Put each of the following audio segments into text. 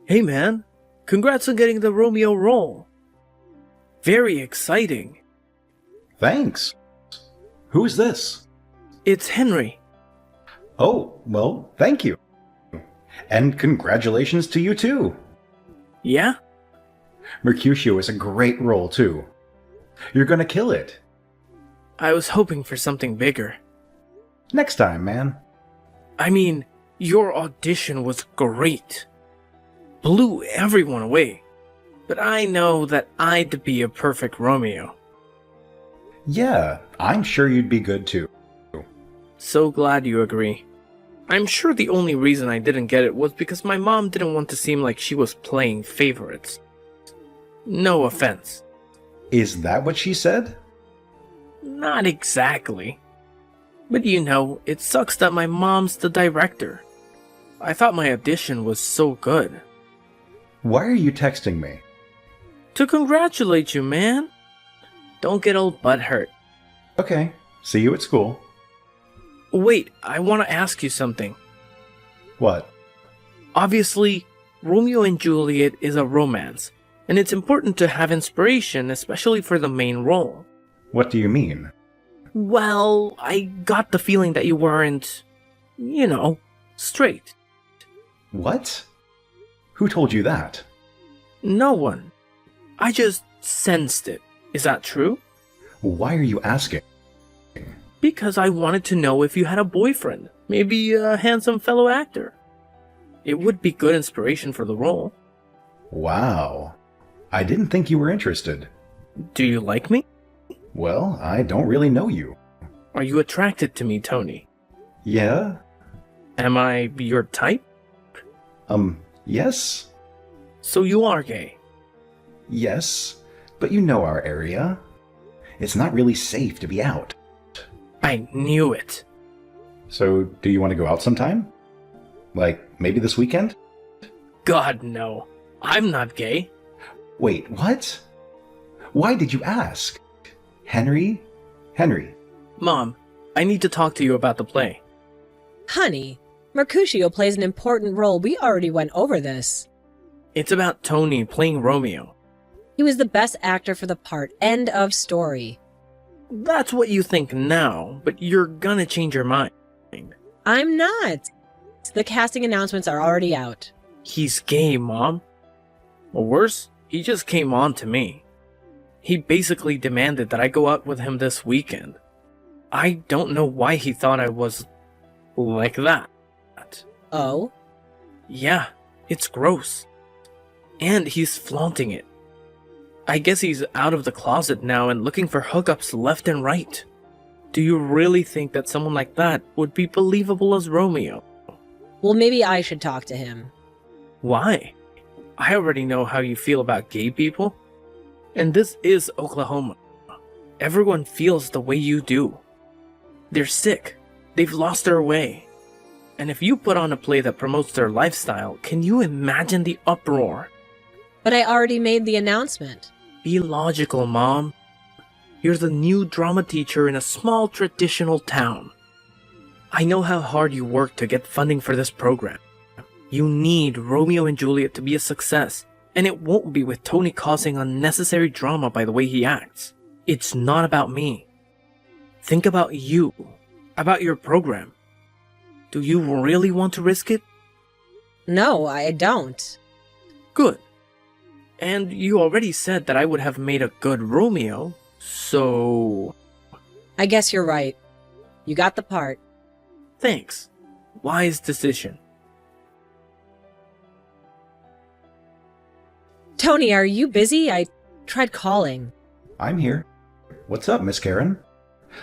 Hey man, congrats on getting the Romeo role. Very exciting. Thanks. Who's this? It's Henry. Oh, well, thank you. And congratulations to you too. Yeah? Mercutio is a great role too. You're gonna kill it. I was hoping for something bigger. Next time, man. I mean, your audition was great. Blew everyone away. But I know that I'd be a perfect Romeo. Yeah, I'm sure you'd be good too. So glad you agree. I'm sure the only reason I didn't get it was because my mom didn't want to seem like she was playing favorites. No offense. Is that what she said? Not exactly. But you know, it sucks that my mom's the director. I thought my audition was so good. Why are you texting me? To congratulate you, man. Don't get all butthurt. Okay, see you at school. Wait, I want to ask you something. What? Obviously, Romeo and Juliet is a romance, and it's important to have inspiration, especially for the main role. What do you mean? Well, I got the feeling that you weren't, straight. What? Who told you that? No one. I just sensed it. Is that true? Why are you asking? Because I wanted to know if you had a boyfriend, maybe a handsome fellow actor. It would be good inspiration for the role. Wow. I didn't think you were interested. Do you like me? Well, I don't really know you. Are you attracted to me, Tony? Yeah? Am I your type? Yes? So you are gay? Yes, but you know our area. It's not really safe to be out. I knew it. So, do you want to go out sometime? Like, maybe this weekend? God, no. I'm not gay. Wait, what? Why did you ask? Henry? Mom, I need to talk to you about the play. Honey, Mercutio plays an important role. We already went over this. It's about Tony playing Romeo. He was the best actor for the part. End of story. That's what you think now, but you're gonna change your mind. I'm not. The casting announcements are already out. He's gay, Mom. Or worse, he just came on to me. He basically demanded that I go out with him this weekend. I don't know why he thought I was like that. Oh? Yeah, it's gross. And he's flaunting it. I guess he's out of the closet now and looking for hookups left and right. Do you really think that someone like that would be believable as Romeo? Well, maybe I should talk to him. Why? I already know how you feel about gay people. And this is Oklahoma. Everyone feels the way you do. They're sick. They've lost their way. And if you put on a play that promotes their lifestyle, can you imagine the uproar? But I already made the announcement. Be logical, Mom. You're the new drama teacher in a small traditional town. I know how hard you worked to get funding for this program. You need Romeo and Juliet to be a success, and it won't be with Tony causing unnecessary drama by the way he acts. It's not about me. Think about you, about your program. Do you really want to risk it? No, I don't. Good. And you already said that I would have made a good Romeo, so... I guess you're right. You got the part. Thanks. Wise decision. Tony, are you busy? I tried calling. I'm here. What's up, Miss Karen?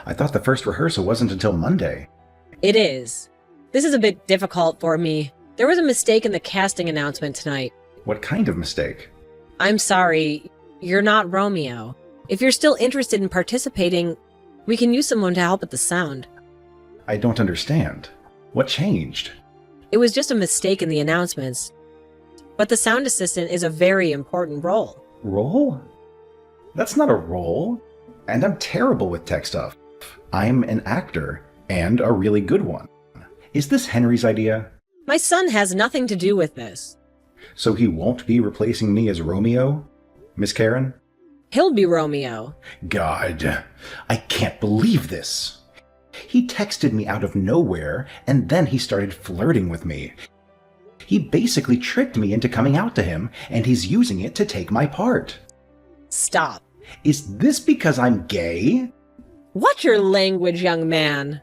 I thought the first rehearsal wasn't until Monday. It is. This is a bit difficult for me. There was a mistake in the casting announcement tonight. What kind of mistake? I'm sorry. You're not Romeo. If you're still interested in participating, we can use someone to help with the sound. I don't understand. What changed? It was just a mistake in the announcements. But the sound assistant is a very important role. Role? That's not a role. And I'm terrible with tech stuff. I'm an actor, and a really good one. Is this Henry's idea? My son has nothing to do with this. So he won't be replacing me as Romeo, Miss Karen? He'll be Romeo. God, I can't believe this. He texted me out of nowhere, and then he started flirting with me. He basically tricked me into coming out to him, and he's using it to take my part. Stop. Is this because I'm gay? Watch your language, young man.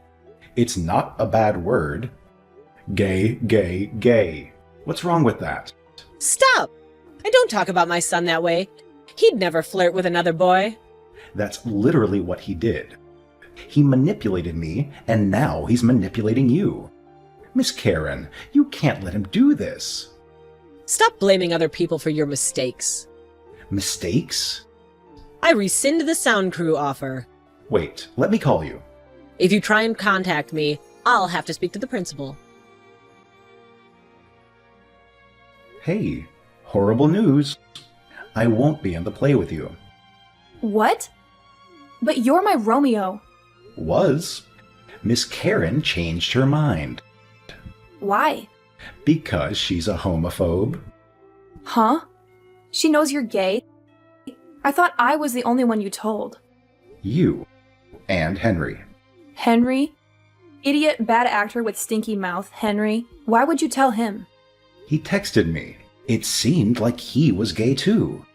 It's not a bad word. Gay, gay, gay. What's wrong with that? Stop! I don't talk about my son that way. He'd never flirt with another boy. That's literally what he did. He manipulated me, and now he's manipulating you. Miss Karen, you can't let him do this. Stop blaming other people for your mistakes. Mistakes? I rescind the sound crew offer. Wait, let me call you. If you try and contact me, I'll have to speak to the principal. Hey, horrible news. I won't be in the play with you. What? But you're my Romeo. Was. Miss Karen changed her mind. Why? Because she's a homophobe. Huh? She knows you're gay? I thought I was the only one you told. You and Henry. Henry? Idiot bad actor with stinky mouth, Henry. Why would you tell him? He texted me. It seemed like he was gay too.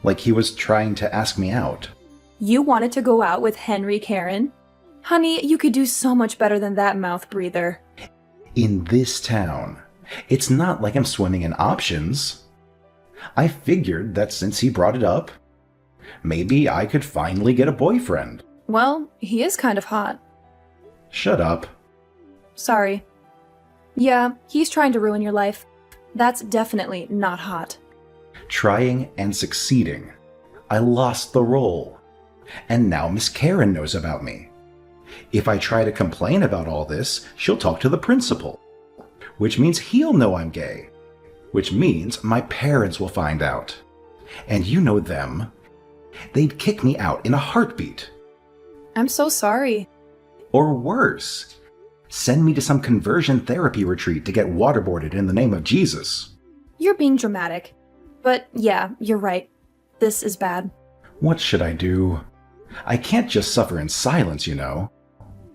Like he was trying to ask me out. You wanted to go out with Henry, Karen? Honey, you could do so much better than that mouth breather. In this town. It's not like I'm swimming in options. I figured that since he brought it up, maybe I could finally get a boyfriend. Well, he is kind of hot. Shut up. Sorry. Yeah, he's trying to ruin your life. That's definitely not hot. Trying and succeeding. I lost the role. And now Miss Karen knows about me. If I try to complain about all this, she'll talk to the principal. Which means he'll know I'm gay. Which means my parents will find out. And you know them. They'd kick me out in a heartbeat. I'm so sorry. Or worse. Send me to some conversion therapy retreat to get waterboarded in the name of Jesus. You're being dramatic. But yeah, you're right. This is bad. What should I do? I can't just suffer in silence, you know.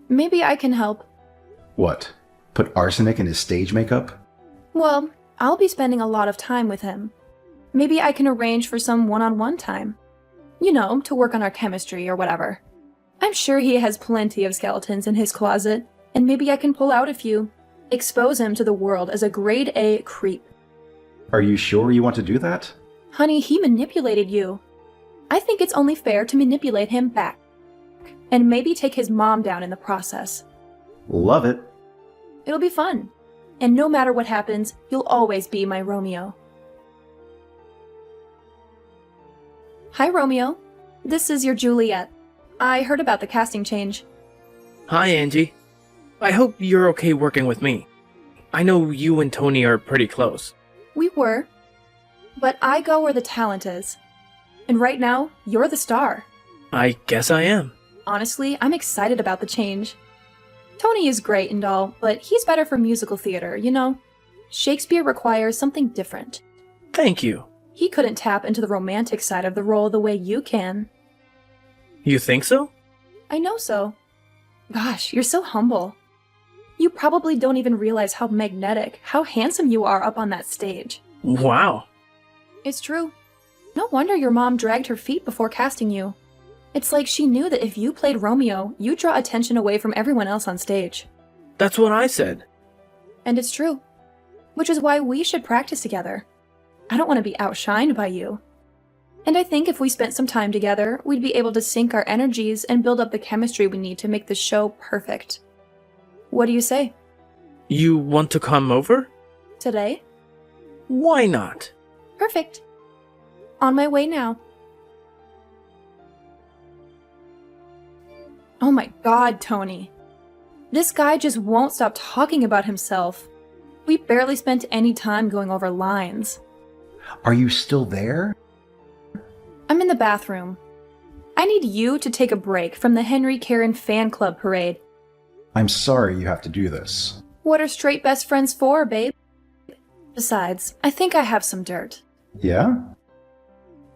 Maybe I can help. What? Put arsenic in his stage makeup? Well, I'll be spending a lot of time with him. Maybe I can arrange for some one-on-one time. You know, to work on our chemistry or whatever. I'm sure he has plenty of skeletons in his closet, and maybe I can pull out a few. Expose him to the world as a grade A creep. Are you sure you want to do that? Honey, he manipulated you. I think it's only fair to manipulate him back. And maybe take his mom down in the process. Love it. It'll be fun. And no matter what happens, you'll always be my Romeo. Hi, Romeo. This is your Juliet. I heard about the casting change. Hi, Angie. I hope you're okay working with me. I know you and Tony are pretty close. We were. But I go where the talent is. And right now, you're the star. I guess I am. Honestly, I'm excited about the change. Tony is great and all, but he's better for musical theater, you know? Shakespeare requires something different. Thank you. He couldn't tap into the romantic side of the role the way you can. You think so? I know so. Gosh, you're so humble. You probably don't even realize how magnetic, how handsome you are up on that stage. Wow. It's true. No wonder your mom dragged her feet before casting you. It's like she knew that if you played Romeo, you'd draw attention away from everyone else on stage. That's what I said. And it's true. Which is why we should practice together. I don't want to be outshined by you. And I think if we spent some time together, we'd be able to sync our energies and build up the chemistry we need to make the show perfect. What do you say? You want to come over? Today? Why not? Perfect. On my way now. Oh my god, Tony. This guy just won't stop talking about himself. We barely spent any time going over lines. Are you still there? I'm in the bathroom. I need you to take a break from the Henry Karen fan club parade. I'm sorry you have to do this. What are straight best friends for, babe? Besides, I think I have some dirt. Yeah?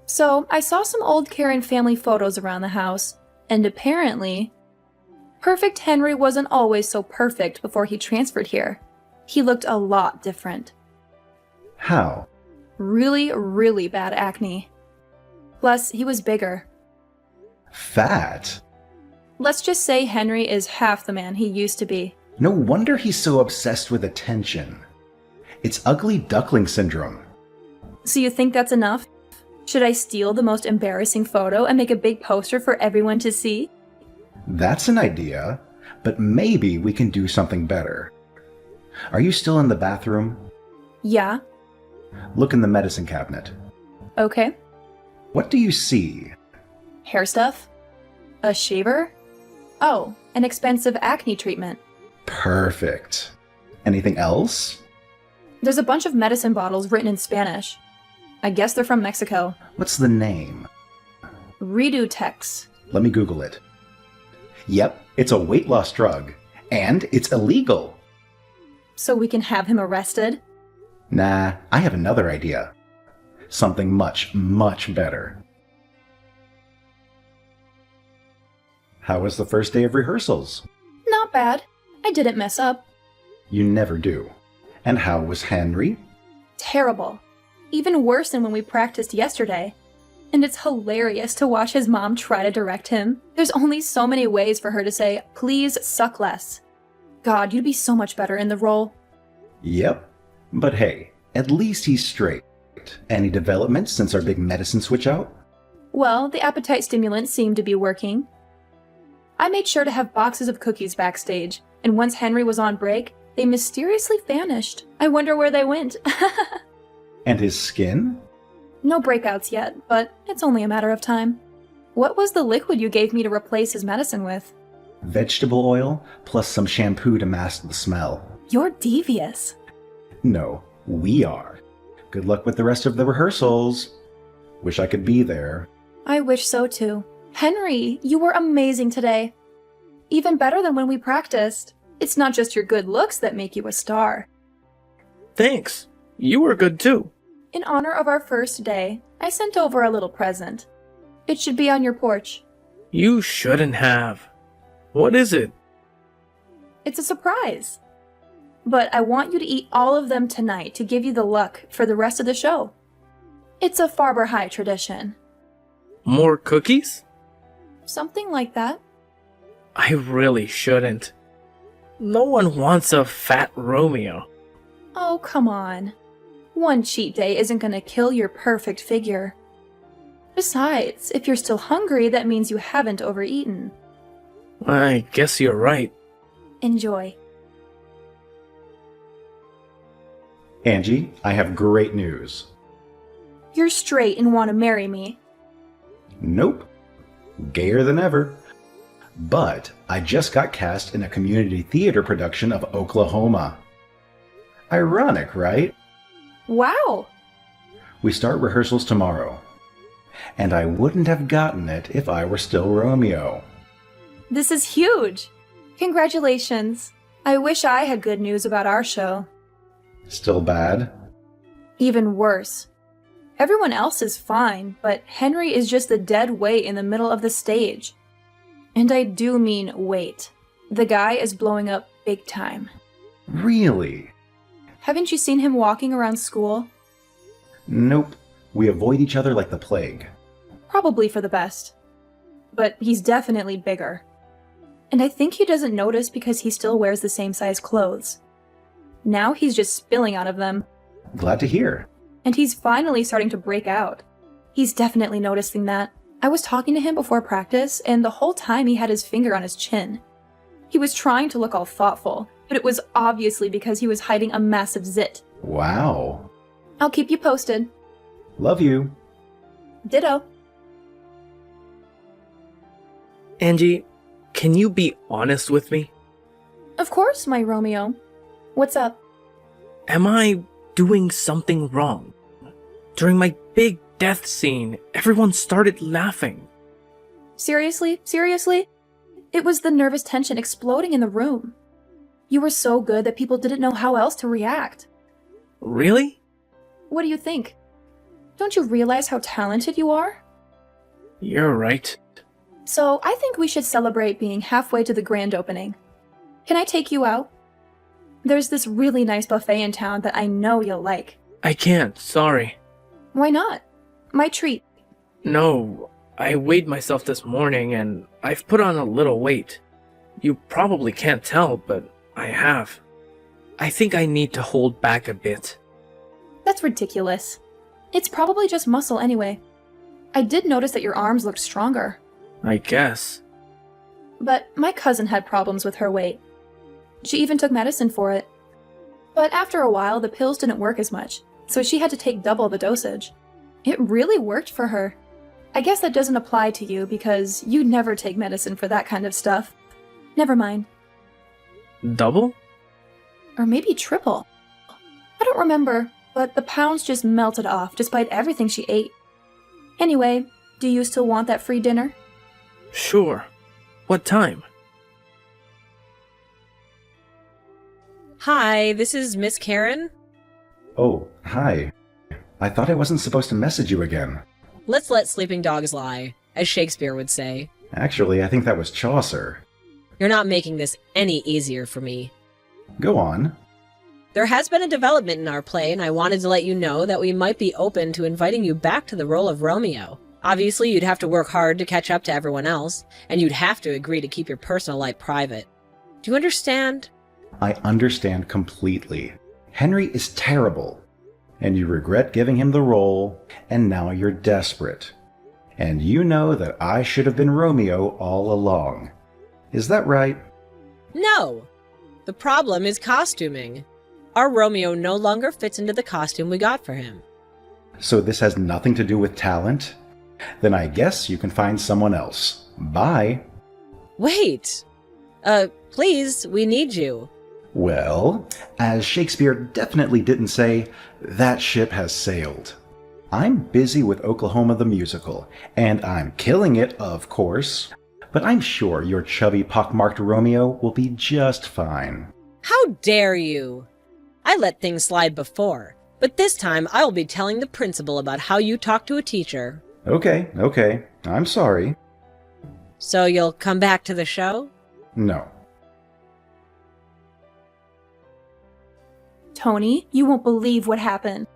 So, I saw some old Karen family photos around the house, and apparently, Perfect Henry wasn't always so perfect before he transferred here. He looked a lot different. How? Really, really bad acne. Plus, he was bigger. Fat? Let's just say Henry is half the man he used to be. No wonder he's so obsessed with attention. It's ugly duckling syndrome. So you think that's enough? Should I steal the most embarrassing photo and make a big poster for everyone to see? That's an idea, but maybe we can do something better. Are you still in the bathroom? Yeah. Look in the medicine cabinet. Okay. What do you see? Hair stuff? A shaver? Oh, an expensive acne treatment. Perfect. Anything else? There's a bunch of medicine bottles written in Spanish. I guess they're from Mexico. What's the name? Redutex. Let me Google it. Yep, it's a weight loss drug. And it's illegal. So we can have him arrested? Nah, I have another idea. Something much, much better. How was the first day of rehearsals? Not bad. I didn't mess up. You never do. And how was Henry? Terrible. Even worse than when we practiced yesterday. And it's hilarious to watch his mom try to direct him. There's only so many ways for her to say, please suck less. God, you'd be so much better in the role. Yep. But hey, at least he's straight. Any developments since our big medicine switch out? Well, the appetite stimulants seem to be working. I made sure to have boxes of cookies backstage, and once Henry was on break, they mysteriously vanished. I wonder where they went. And his skin? No breakouts yet, but it's only a matter of time. What was the liquid you gave me to replace his medicine with? Vegetable oil, plus some shampoo to mask the smell. You're devious. No, we are. Good luck with the rest of the rehearsals. Wish I could be there. I wish so too. Henry, you were amazing today. Even better than when we practiced. It's not just your good looks that make you a star. Thanks. You were good too. In honor of our first day, I sent over a little present. It should be on your porch. You shouldn't have. What is it? It's a surprise. But I want you to eat all of them tonight to give you the luck for the rest of the show. It's a Farber High tradition. More cookies? Something like that. I really shouldn't. No one wants a fat Romeo. Oh, come on. One cheat day isn't gonna kill your perfect figure. Besides, if you're still hungry, that means you haven't overeaten. I guess you're right. Enjoy. Angie, I have great news. You're straight and want to marry me. Nope. Gayer than ever. But I just got cast in a community theater production of Oklahoma. Ironic, right? Wow! We start rehearsals tomorrow. And I wouldn't have gotten it if I were still Romeo. This is huge! Congratulations. I wish I had good news about our show. Still bad? Even worse. Everyone else is fine, but Henry is just the dead weight in the middle of the stage. And I do mean weight. The guy is blowing up big time. Really? Haven't you seen him walking around school? Nope. We avoid each other like the plague. Probably for the best. But he's definitely bigger. And I think he doesn't notice because he still wears the same size clothes. Now he's just spilling out of them. Glad to hear. And he's finally starting to break out. He's definitely noticing that. I was talking to him before practice, and the whole time he had his finger on his chin. He was trying to look all thoughtful, but it was obviously because he was hiding a massive zit. Wow. I'll keep you posted. Love you. Ditto. Angie, can you be honest with me? Of course, my Romeo. What's up? Am I doing something wrong? During my big death scene, everyone started laughing. Seriously? Seriously? It was the nervous tension exploding in the room. You were so good that people didn't know how else to react. Really? What do you think? Don't you realize how talented you are? You're right. So I think we should celebrate being halfway to the grand opening. Can I take you out? There's this really nice buffet in town that I know you'll like. I can't, sorry. Why not? My treat. No, I weighed myself this morning and I've put on a little weight. You probably can't tell, but I have. I think I need to hold back a bit. That's ridiculous. It's probably just muscle anyway. I did notice that your arms looked stronger. I guess. But my cousin had problems with her weight. She even took medicine for it. But after a while, the pills didn't work as much, so she had to take double the dosage. It really worked for her. I guess that doesn't apply to you because you never take medicine for that kind of stuff. Never mind. Double? Or maybe triple. I don't remember, but the pounds just melted off despite everything she ate. Anyway, do you still want that free dinner? Sure. What time? Hi, this is Miss Karen. Oh, hi. I thought I wasn't supposed to message you again. Let's let sleeping dogs lie, as Shakespeare would say. Actually, I think that was Chaucer. You're not making this any easier for me. Go on. There has been a development in our play, and I wanted to let you know that we might be open to inviting you back to the role of Romeo. Obviously, you'd have to work hard to catch up to everyone else, and you'd have to agree to keep your personal life private. Do you understand? I understand completely. Henry is terrible, and you regret giving him the role, and now you're desperate. And you know that I should have been Romeo all along. Is that right? No! The problem is costuming. Our Romeo no longer fits into the costume we got for him. So this has nothing to do with talent? Then I guess you can find someone else. Bye. Wait! Please, we need you. Well, as Shakespeare definitely didn't say, that ship has sailed. I'm busy with Oklahoma the Musical, and I'm killing it, of course. But I'm sure your chubby, pockmarked Romeo will be just fine. How dare you! I let things slide before, but this time I will be telling the principal about how you talk to a teacher. Okay. I'm sorry. So you'll come back to the show? No. Tony, you won't believe what happened.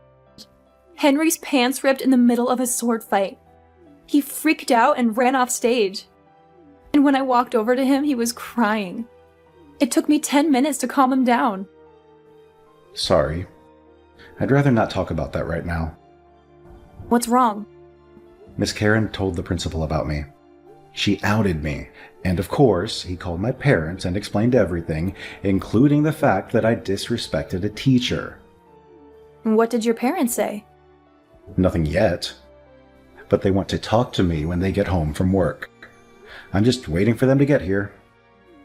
Henry's pants ripped in the middle of a sword fight. He freaked out and ran off stage. And when I walked over to him, he was crying. It took me 10 minutes to calm him down. Sorry. I'd rather not talk about that right now. What's wrong? Miss Karen told the principal about me. She outed me, and of course, he called my parents and explained everything, including the fact that I disrespected a teacher. What did your parents say? Nothing yet. But they want to talk to me when they get home from work. I'm just waiting for them to get here.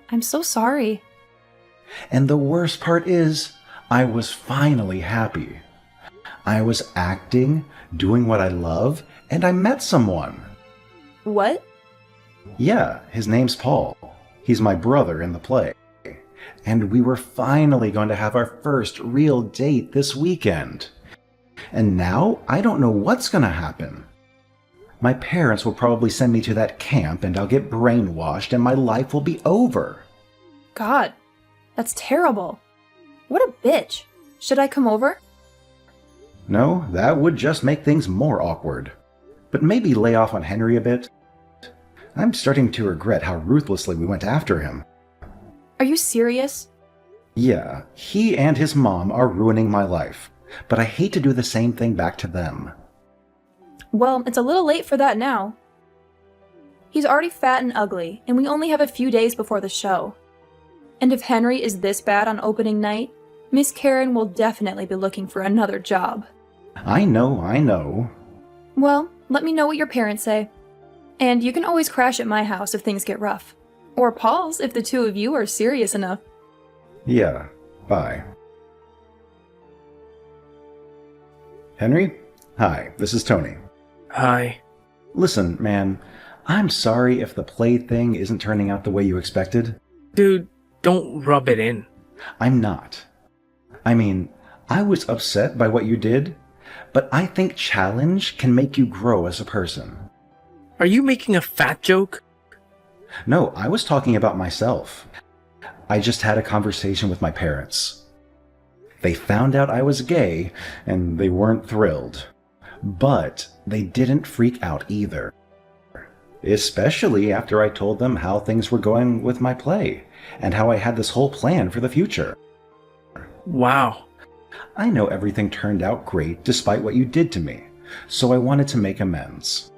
I'm so sorry. And the worst part is, I was finally happy. I was acting, doing what I love, and I met someone. What? Yeah, his name's Paul. He's my brother in the play. And we were finally going to have our first real date this weekend. And now I don't know what's going to happen. My parents will probably send me to that camp and I'll get brainwashed and my life will be over. God, that's terrible. What a bitch. Should I come over? No, that would just make things more awkward. But maybe lay off on Henry a bit. I'm starting to regret how ruthlessly we went after him. Are you serious? Yeah, he and his mom are ruining my life, but I hate to do the same thing back to them. Well, it's a little late for that now. He's already fat and ugly, and we only have a few days before the show. And if Henry is this bad on opening night, Miss Karen will definitely be looking for another job. I know. Well, let me know what your parents say. And you can always crash at my house if things get rough. Or Paul's if the two of you are serious enough. Yeah, bye. Henry? Hi, this is Tony. Hi. Listen, man, I'm sorry if the play thing isn't turning out the way you expected. Dude, don't rub it in. I'm not. I mean, I was upset by what you did, but I think challenge can make you grow as a person. Are you making a fat joke? No, I was talking about myself. I just had a conversation with my parents. They found out I was gay, and they weren't thrilled. But they didn't freak out either. Especially after I told them how things were going with my play, and how I had this whole plan for the future. Wow. I know everything turned out great despite what you did to me, so I wanted to make amends.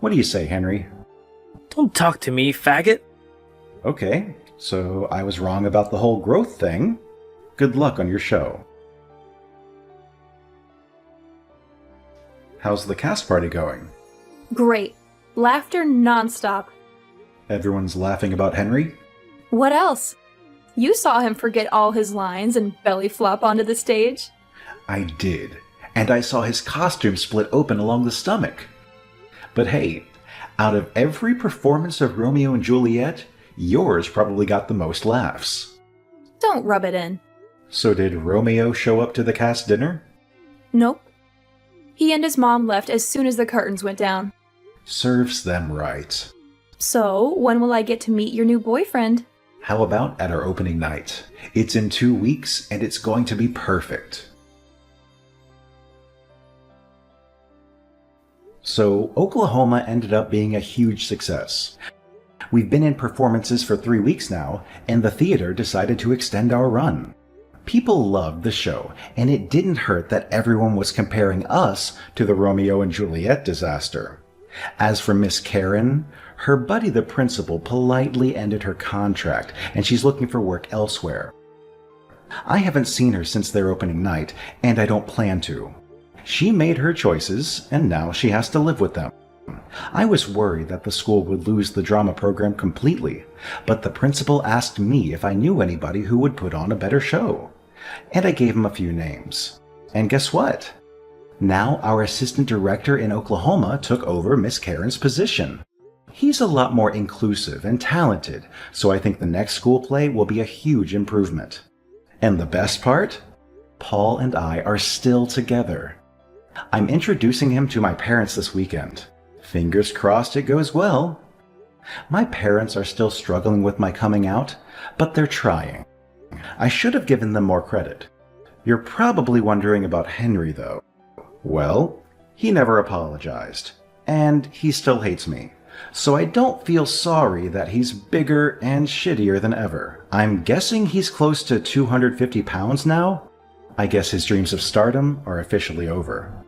What do you say, Henry? Don't talk to me, faggot. Okay, so I was wrong about the whole growth thing. Good luck on your show. How's the cast party going? Great. Laughter nonstop. Everyone's laughing about Henry? What else? You saw him forget all his lines and belly flop onto the stage. I did, and I saw his costume split open along the stomach. But hey, out of every performance of Romeo and Juliet, yours probably got the most laughs. Don't rub it in. So did Romeo show up to the cast dinner? Nope. He and his mom left as soon as the curtains went down. Serves them right. So, when will I get to meet your new boyfriend? How about at our opening night? It's in 2 weeks, and it's going to be perfect. So, Oklahoma ended up being a huge success. We've been in performances for 3 weeks now, and the theater decided to extend our run. People loved the show, and it didn't hurt that everyone was comparing us to the Romeo and Juliet disaster. As for Miss Karen, her buddy the principal politely ended her contract, and she's looking for work elsewhere. I haven't seen her since their opening night, and I don't plan to. She made her choices, and now she has to live with them. I was worried that the school would lose the drama program completely, but the principal asked me if I knew anybody who would put on a better show. And I gave him a few names. And guess what? Now our assistant director in Oklahoma took over Miss Karen's position. He's a lot more inclusive and talented, so I think the next school play will be a huge improvement. And the best part? Paul and I are still together. I'm introducing him to my parents this weekend. Fingers crossed it goes well. My parents are still struggling with my coming out, but they're trying. I should have given them more credit. You're probably wondering about Henry, though. Well, he never apologized, and he still hates me. So I don't feel sorry that he's bigger and shittier than ever. I'm guessing he's close to 250 pounds now? I guess his dreams of stardom are officially over.